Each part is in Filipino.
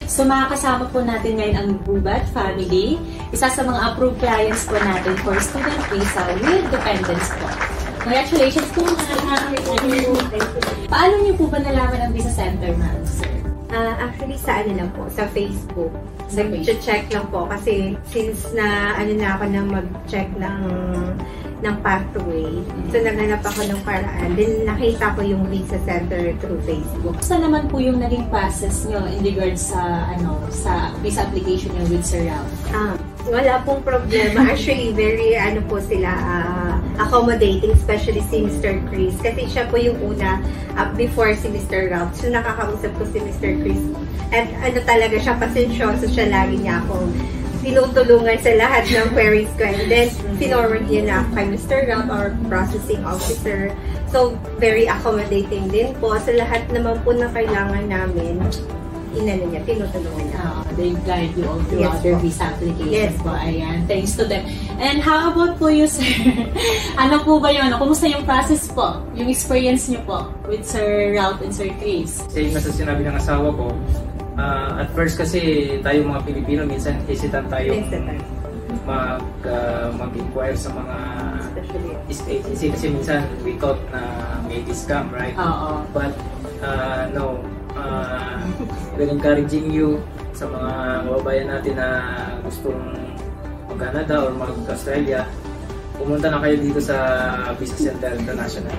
So makakasama po natin ngayon ang Bubat family, isa sa mga approved clients po natin for student visa with dependents po. Congratulations po! Paano niyo po ba nalaman ang visa center, ma'am, sir? Actually, sa ano lang po, sa Facebook. Nag-check lang po kasi since na ako na mag-check ng pathway. So, naghanap ako ng paraan. Then, nakita ko yung visa center through Facebook. Saan naman po yung naging process nyo in regards sa sa visa application nyo with Sir Ralph? Wala pong problema. Actually, very po sila accommodating, especially si Mr. Chris. Kasi siya po yung una before si Mr. Ralph. So, nakakausap ko si Mr. Chris. At talaga siya, pasensyoso siya. Lagi niya akong tinutulungan sa lahat ng queries ko. And then, sinorward niya na kay Mr. Ralph, our processing officer. So, very accommodating din po. Sa lahat naman po na kailangan namin, tinutulungan niya. They guide you all throughout your visa application po. Ayan, thanks to them. And how about po you, sir? Ano po ba yun? Kumusta yung process po? Yung experience niyo po with Sir Ralph and Sir Chris? Same na sa sinabi ng asawa ko, at first kasi tayo mga Pilipino, minsan hesitant tayo mag-inquire sa mga agency kasi minsan we thought na may scam, right? But no, we're encouraging you sa mga kababayan natin na gustong mag-Canada or mag-Australia, pumunta na kayo dito sa Visa Center International.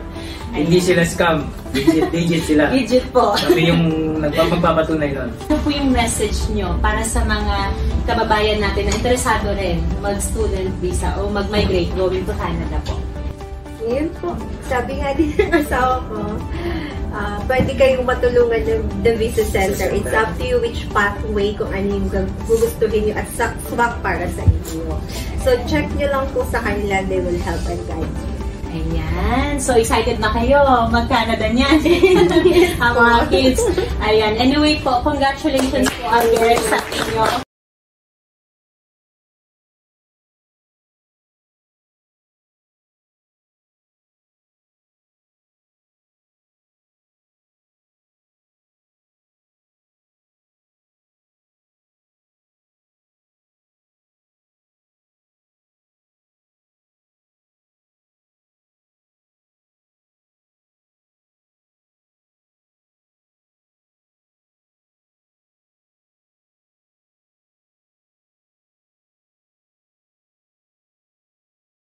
Hindi sila scam, legit sila. Legit po. Kami yung magpapatunay nun. Ano po yung message nyo para sa mga kababayan natin na interesado rin mag-student visa o mag-migrate going to Canada po? Yun po. Sabi nga din ng asawa ko, pwede kayong matulungan ng Visa Center. It's up to you which pathway kung ano yung gugustuhin nyo at swak para sa inyo. So, check nyo lang po sa kanila. They will help and guide you. Ayan. So, excited na kayo. Mag-Canada niyan. Ang mga kids. Ayan. Anyway po, congratulations po again sa inyo.